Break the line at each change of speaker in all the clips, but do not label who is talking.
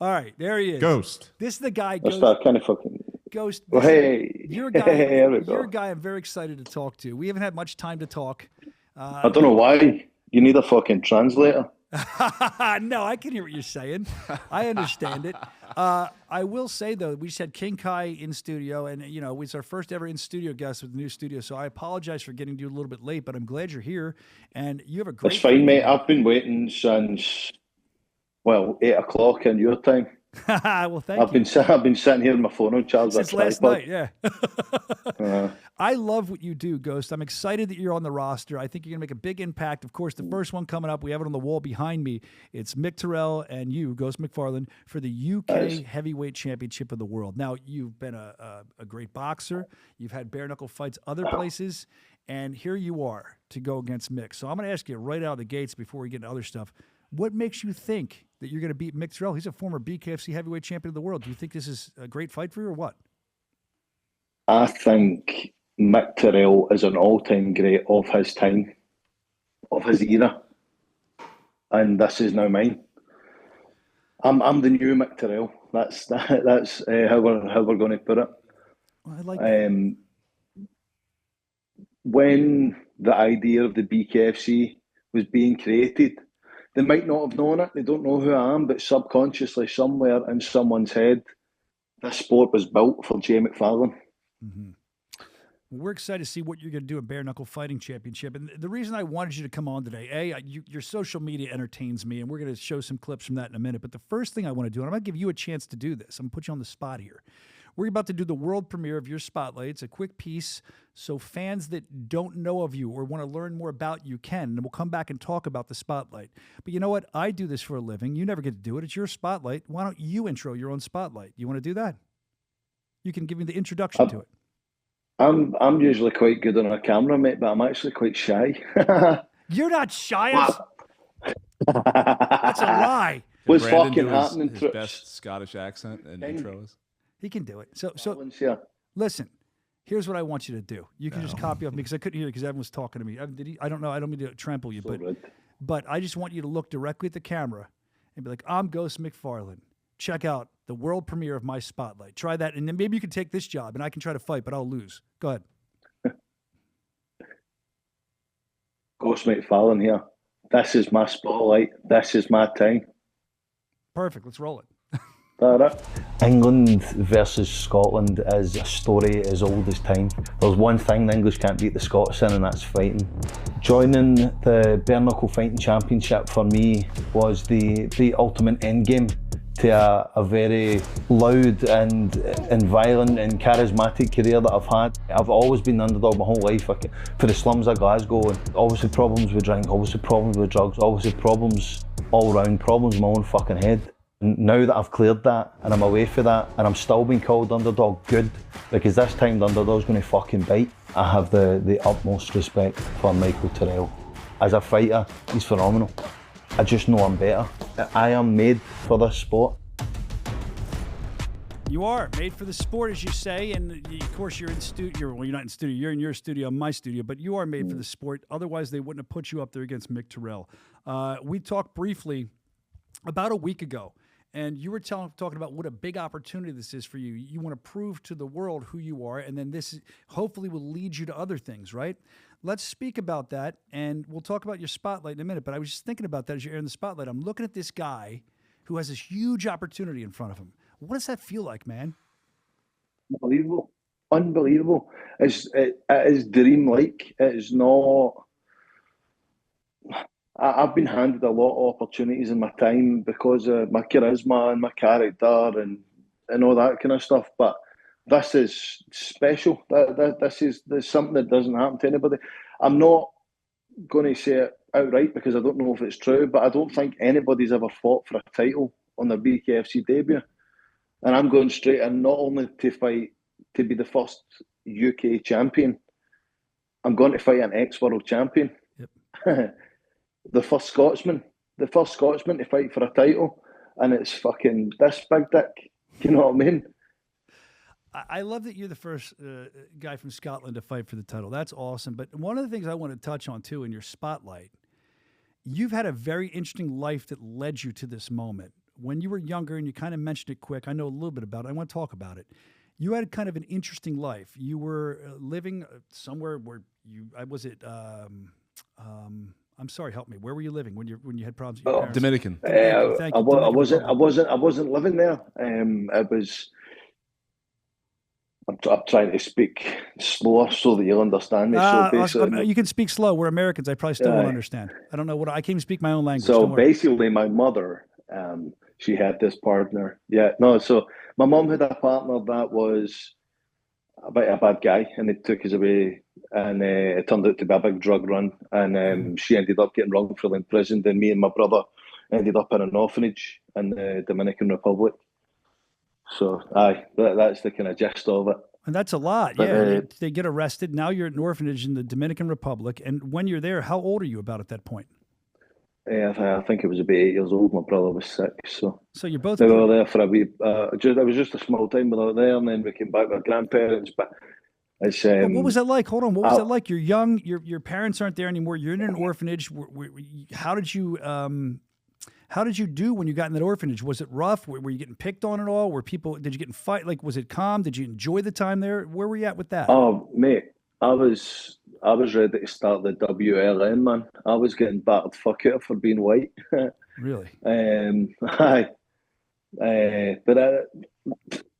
All right, there he is.
Ghost.
This is the guy.
That's that kind of fucking.
Ghost.
Well, hey,
you're a guy.
there we
You're a
go.
guy I'm very excited to talk to. We haven't had much time to talk.
I don't know why. You need a fucking translator.
No, I can hear what you're saying. I understand it. I will say, though, we just had King Kai in studio, and, you know, it's our first ever in-studio guest with the new studio, so I apologize for getting you a little bit late, but I'm glad you're here, and you have a great...
It's fine, mate. I've been waiting since, 8 o'clock in your time.
Well, thank you.
I've been sitting here on my phone on charge
since last night, yeah. I love what you do, Ghost. I'm excited that you're on the roster. I think you're going to make a big impact. Of course, the first one coming up, we have it on the wall behind me. It's Mick Terrill and you, Ghost McFarlane, for the UK Heavyweight Championship of the world. Now, you've been a great boxer. You've had bare-knuckle fights other places, and here you are to go against Mick. So I'm going to ask you right out of the gates before we get into other stuff, what makes you think that you're going to beat Mick Terrill? He's a former BKFC Heavyweight Champion of the world. Do you think this is a great fight for you or what?
I think Mick Terrill is an all-time great of his time, of his era, and this is now mine. I'm the new Mick Terrill. That's how we're going to put it.
Well, I like that.
When the idea of the BKFC was being created, they might not have known it. They don't know who I am, but subconsciously, somewhere in someone's head, this sport was built for Jay McFarlane.
Mm-hmm. Well, we're excited to see what you're going to do at Bare Knuckle Fighting Championship. And the reason I wanted you to come on today, your social media entertains me, and we're going to show some clips from that in a minute. But the first thing I want to do, and I'm going to give you a chance to do this. I'm going to put you on the spot here. We're about to do the world premiere of your Spotlight. It's a quick piece, so fans that don't know of you or want to learn more about you can, and we'll come back and talk about the Spotlight. But you know what? I do this for a living. You never get to do it. It's your Spotlight. Why don't you intro your own Spotlight? You want to do that? You can give me the introduction to it.
I'm usually quite good on a camera, mate, but I'm actually quite shy.
You're not shy. That's a lie.
What's
Brandon
fucking
do
happening?
his best Scottish accent and intros.
He can do it. So listen, here's what I want you to do. You can just copy off me because I couldn't hear you because everyone was talking to me. I don't know. I don't mean to trample you, but I just want you to look directly at the camera and be like, I'm Ghost McFarlane. Check out the world premiere of my Spotlight. Try that, and then maybe you can take this job, and I can try to fight, but I'll lose. Go ahead.
Ghost McFarlane here. This is my Spotlight. This is my time.
Perfect. Let's roll it.
England versus Scotland is a story as old as time. There's one thing the English can't beat the Scots in, and that's fighting. Joining the Bare Knuckle Fighting Championship for me was the ultimate endgame to a very loud and violent and charismatic career that I've had. I've always been the underdog my whole life. For the slums of Glasgow, and always had problems with drink, always had problems with drugs, always had problems all round, problems in my own fucking head. Now that I've cleared that and I'm away for that and I'm still being called underdog, good, because this time the underdog's going to fucking bite. I have the utmost respect for Michael Terrill. As a fighter, he's phenomenal. I just know I'm better. I am made for this sport.
You are made for the sport, as you say, and of course you're in studio. Well, you're not in studio. You're in your studio, my studio, but you are made for the sport. Otherwise, they wouldn't have put you up there against Mick Terrill. We talked briefly about a week ago, and you were talking about what a big opportunity this is for you. You want to prove to the world who you are, and then this hopefully will lead you to other things, right? Let's speak about that, and we'll talk about your Spotlight in a minute. But I was just thinking about that as you're in the Spotlight. I'm looking at this guy who has this huge opportunity in front of him. What does that feel like, man?
Unbelievable. It is dream-like. It is not... I've been handed a lot of opportunities in my time because of my charisma and my character and all that kind of stuff. But this is special. This is something that doesn't happen to anybody. I'm not going to say it outright because I don't know if it's true, but I don't think anybody's ever fought for a title on their BKFC debut. And I'm going straight in not only to fight to be the first UK champion, I'm going to fight an ex-world champion. Yep. The first Scotsman to fight for a title, and it's fucking this big dick. You know what I mean?
I love that you're the first guy from Scotland to fight for the title. That's awesome. But one of the things I want to touch on, too, in your Spotlight, you've had a very interesting life that led you to this moment. when you were younger, and you kind of mentioned it quick, I know a little bit about it. I want to talk about it. You had kind of an interesting life. You were living somewhere where I'm sorry, help me. Where were you living when you had problems with your parents?
Dominican.
Thank you.
I wasn't living there. It was. I'm trying to speak slower so that you'll understand me. So basically,
you can speak slow. We're Americans. I probably still won't understand. I don't know what I can't even speak my own language.
So basically, my mother, she had this partner. So my mum had a partner that was a bit of a bad guy, and he took us away, and it turned out to be a big drug run, and she ended up getting wrongfully imprisoned, and me and my brother ended up in an orphanage in the Dominican Republic. So, that's the kind of gist of it.
And that's a lot. But, they get arrested. Now you're at an orphanage in the Dominican Republic. And when you're there, how old are you about at that point?
I think it was about 8 years old. My brother was 6. So
you're both.
We were there for a wee. It was just a small time we were there, and then we came back with our grandparents. But it's.
What was that like? Hold on. What was that like? You're young. Your parents aren't there anymore. You're in an orphanage. How did you? How did you do when you got in that orphanage? Was it rough? Were you getting picked on at all? Did you get in fight? Like, was it calm? Did you enjoy the time there? Where were you at with that?
Oh, mate, I was ready to start the WLN, man. I was getting battered fuck out for being white.
Really?
But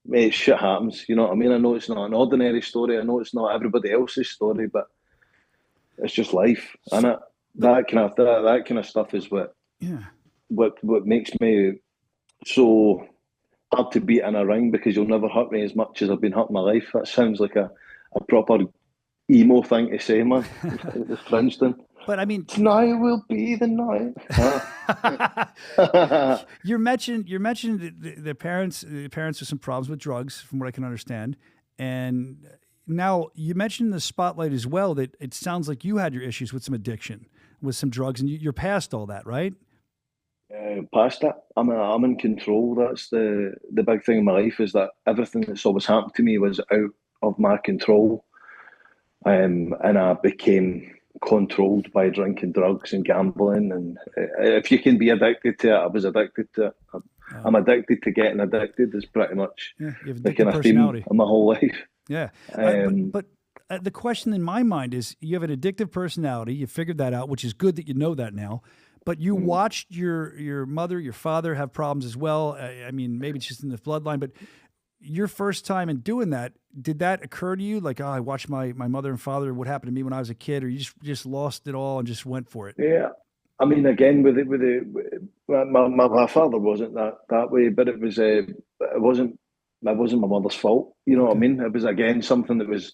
mate, shit happens. You know what I mean? I know it's not an ordinary story. I know it's not everybody else's story, but it's just life, and that kind of stuff is what.
Yeah.
What makes me so hard to beat in a ring, because you'll never hurt me as much as I've been hurt in my life. That sounds like a proper emo thing to say, man. The Princeton.
But I mean,
tonight will be the night.
You mentioned the parents. The parents have some problems with drugs, from what I can understand, and now you mentioned in the spotlight as well that it sounds like you had your issues with some addiction, with some drugs, and you're past all that, right?
Past it. I'm in control. That's the big thing in my life, is that everything that's always happened to me was out of my control, and I became controlled by drinking, drugs, and gambling. And if you can be addicted to it, I was addicted to it. I'm addicted to getting addicted. Is pretty much the kind of theme of my whole life.
Yeah, but the question in my mind is, you have an addictive personality. You figured that out, which is good that you know that now. But you watched your mother, your father have problems as well. I mean, maybe it's just in the bloodline, but your first time in doing that, did that occur to you? Like, I watched my mother and father, what happened to me when I was a kid, or you just lost it all and just went for it?
Yeah. I mean, again, my father wasn't that way, but it wasn't my mother's fault. You know what I mean? It was, again, something that was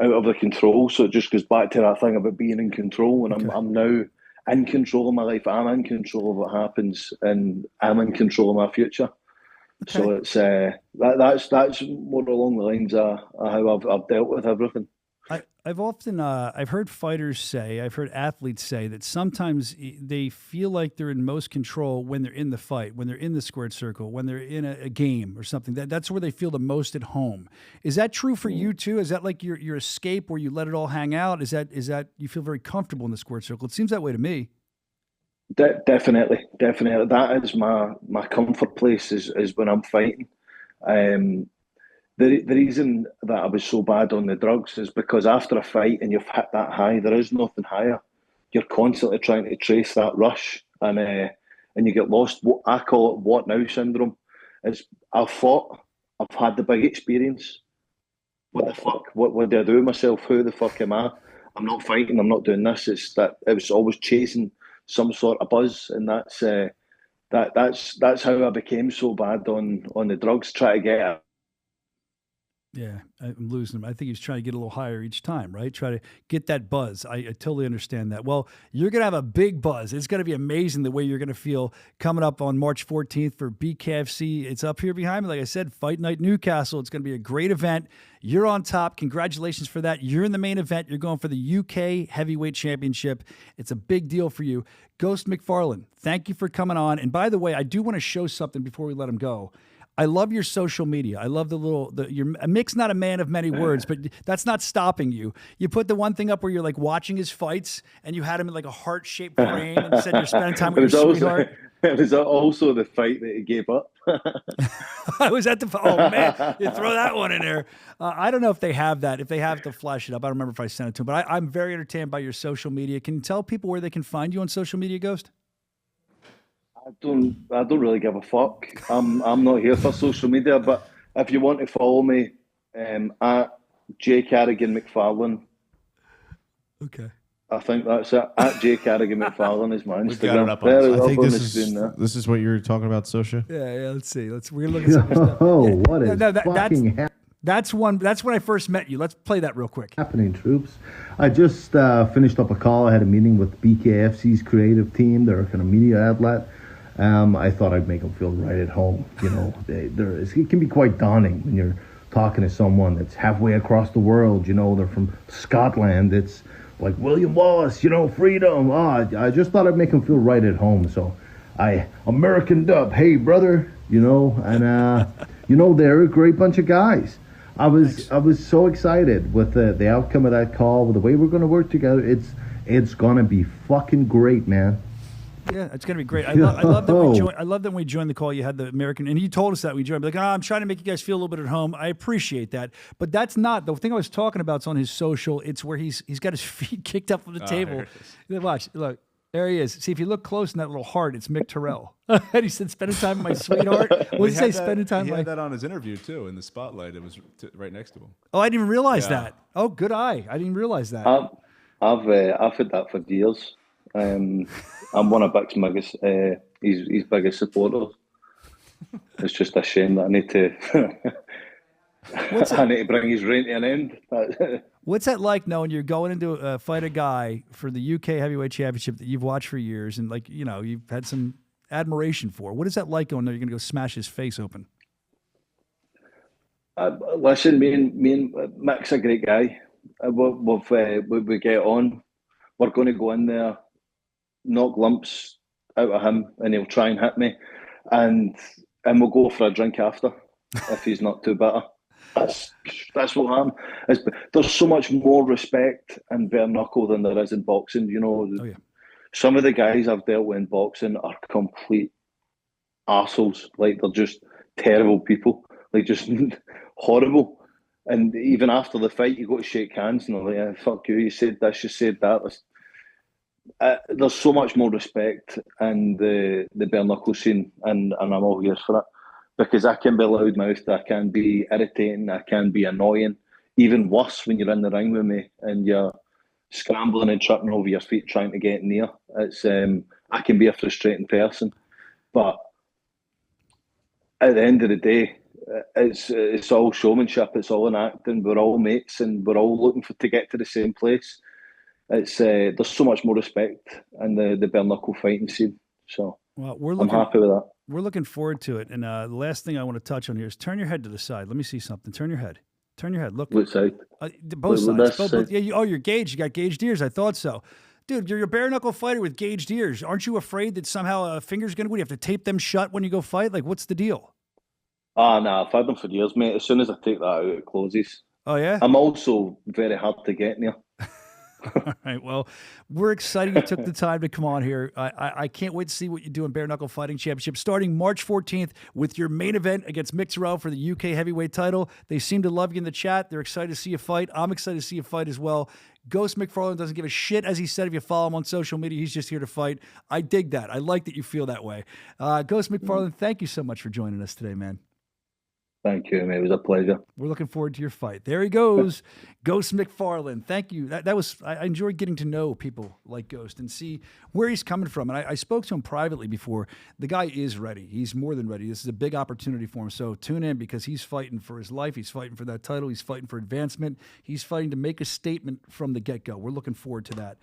out of the control. So it just goes back to that thing about being in control. And I'm now in control of my life. I'm in control of what happens, and I'm in control of my future. Okay. So it's that's more along the lines of how I've dealt with everything.
I've often I've heard fighters say, I've heard athletes say that sometimes they feel like they're in most control when they're in the fight, when they're in the squared circle, when they're in a game or something. That's where they feel the most at home. Is that true for you too? Is that like your escape where you let it all hang out? Is that you feel very comfortable in the squared circle? It seems that way to me.
Definitely. That is my comfort place is when I'm fighting. The reason that I was so bad on the drugs is because after a fight and you've hit that high, there is nothing higher. You're constantly trying to trace that rush, and you get lost. What I call it "what now" syndrome. Is I've fought, I've had the big experience. What the fuck? What do I do with myself? Who the fuck am I? I'm not fighting. I'm not doing this. It's that I was always chasing some sort of buzz, and that's how I became so bad on the drugs. Try to get it.
Yeah, I'm losing him. I think he's trying to get a little higher each time, right? Try to get that buzz. I totally understand that. Well, you're going to have a big buzz. It's going to be amazing the way you're going to feel coming up on March 14th for BKFC. It's up here behind me. Like I said, Fight Night Newcastle. It's going to be a great event. You're on top. Congratulations for that. You're in the main event. You're going for the UK Heavyweight Championship. It's a big deal for you. Ghost McFarlane, thank you for coming on. And by the way, I do want to show something before we let him go. I love your social media. I love Mick's not a man of many words, but that's not stopping you. You put the one thing up where you're like watching his fights, and you had him in like a heart-shaped frame, and said you're spending time with your sweetheart.
It was also the fight that he gave up.
I was at the. Oh man, you throw that one in there. I don't know if they have that. If they have to flash it up, I don't remember if I sent it to them. But I'm very entertained by your social media. Can you tell people where they can find you on social media, Ghost?
I don't really give a fuck. I'm not here for social media, but if you want to follow me, at J Carrigan McFarlane.
Okay.
I think that's it. At J Carrigan McFarlane is my Instagram.
We've got it up on
There,
the
I think
up on
this
the screen
is
there.
this is what you're talking about, Soscia.
Yeah. Let's see. We're looking at some stuff.
Oh,
Yeah.
what is
No,
fucking
that's one. That's when I first met you. Let's play that real quick.
happening, troops? I just finished up a call. I had a meeting with BKFC's creative team, their kind of media outlet. I thought I'd make them feel right at home. You know, it can be quite daunting when you're talking to someone that's halfway across the world. You know, they're from Scotland. It's like William Wallace, you know, freedom. I just thought I'd make them feel right at home. So I Americaned up. Hey, brother, you know, and you know, they're a great bunch of guys. I was so excited with the outcome of that call, with the way we're going to work together. It's going to be fucking great, man.
Yeah, it's gonna be great. I love that we joined. I love that when we joined the call, you had the American, and he told us that we joined. Like, I'm trying to make you guys feel a little bit at home. I appreciate that, but that's not the thing I was talking about. It's on his social. It's where he's got his feet kicked up from the table. Watch, look, there he is. See, if you look close in that little heart, it's Mick Terrill. And he said, "Spending time with my sweetheart." What did he say? Spending time.
He
with
had
my...
that on his interview too in the spotlight. It was right next to him.
Oh, I didn't even realize
Yeah.
that. Oh, good eye. I didn't realize that.
I've had that for years. I'm one of Bick's biggest, his biggest supporters. It's just a shame that I need to, I need to bring his reign to an end.
What's that like knowing you're going into fight a guy for the UK Heavyweight Championship that you've watched for years and like, you know, you've had some admiration for? What is that like going there? You're going to go smash his face open?
Listen, me and Mick's a great guy. We get on. We're going to go in there, knock lumps out of him, and he'll try and hit me, and we'll go for a drink after if he's not too bitter. That's what I'm. There's so much more respect in bare knuckle than there is in boxing. You know,
Oh, yeah.
some of the guys I've dealt with in boxing are complete arseholes. Like, they're just terrible people. Like, just horrible. And even after the fight, you go to shake hands and they're like, yeah, fuck you, you said this, you said that. There's so much more respect in the bare knuckle scene, and I'm all here for it. Because I can be loudmouthed, I can be irritating, I can be annoying. Even worse when you're in the ring with me and you're scrambling and tripping over your feet trying to get near. It's I can be a frustrating person. But at the end of the day, it's all showmanship, it's all an acting. We're all mates and we're all looking to get to the same place. It's there's so much more respect in the bare knuckle fighting scene. So
Well,
I'm happy with that.
We're looking forward to it. And the last thing I want to touch on here is turn your head to the side. Let me see something. Turn your head. Turn your head. Look.
Which side?
Both
Well,
sides.
that's
Both, yeah, you're gauged. You got gauged ears. I thought so. Dude, you're a bare knuckle fighter with gauged ears. Aren't you afraid that somehow a finger's going to go? You have to tape them shut when you go fight? Like, what's the deal?
No, I've had them for years, mate. As soon as I take that out, it closes.
Oh, yeah?
I'm also very hard to get near.
All right. Well, we're excited you took the time to come on here. I can't wait to see what you do in Bare Knuckle Fighting Championship starting March 14th with your main event against Mick Terrill for the UK Heavyweight title. They seem to love you in the chat. They're excited to see you fight. I'm excited to see you fight as well. Ghost McFarlane doesn't give a shit, as he said. If you follow him on social media, he's just here to fight. I dig that. I like that you feel that way. Ghost McFarlane, thank you so much for joining us today, man.
Thank you, mate. It was a pleasure.
We're looking forward to your fight. There he goes, Ghost McFarlane. Thank you. That was I enjoyed getting to know people like Ghost and see where he's coming from. And I spoke to him privately before. The guy is ready. He's more than ready. This is a big opportunity for him. So tune in, because he's fighting for his life. He's fighting for that title. He's fighting for advancement. He's fighting to make a statement from the get-go. We're looking forward to that.